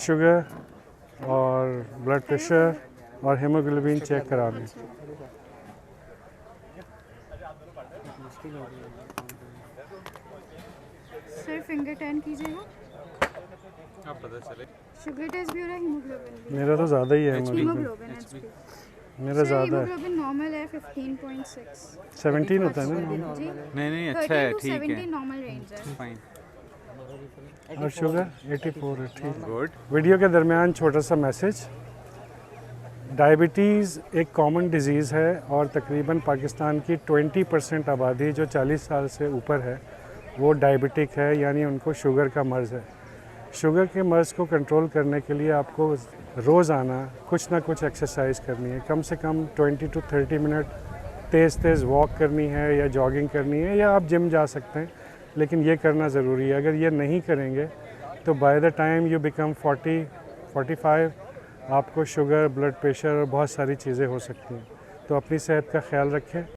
Sugar और blood pressure और haemoglobin check करा लें। सर फिंगर टर्न कीजिएगा। आप पता चले शुगर टेस्ट भी हो रहा है, हीमोग्लोबिन भी। मेरा तो ज़्यादा ही है हेमोग्लोबिन, हीमोग्लोबिन एचपी मेरा ज़्यादा है। हीमोग्लोबिन नॉर्मल है 15.6। 17 होता है ना। जी नहीं अच्छा है, 13 to ठीक 17 है, नॉर्मल रेंज है। फाइन, और शुगर 84 है, ठीक। गुड। वीडियो के दरमियान छोटा सा मैसेज, डायबिटीज़ एक कॉमन डिज़ीज़ है और तकरीबन पाकिस्तान की 20% आबादी जो 40 साल से ऊपर है वो डायबिटिक है, यानी उनको शुगर का मर्ज़ है। शुगर के मर्ज़ को कंट्रोल करने के लिए आपको रोज़ाना कुछ ना कुछ एक्सरसाइज करनी है, कम से कम 20 to 30 मिनट तेज़ तेज़ वॉक करनी है या जॉगिंग करनी है, या आप जिम जा सकते हैं, लेकिन ये करना ज़रूरी है। अगर ये नहीं करेंगे तो by the time you become 40-45 आपको शुगर, ब्लड प्रेशर और बहुत सारी चीज़ें हो सकती हैं। तो अपनी सेहत का ख्याल रखें।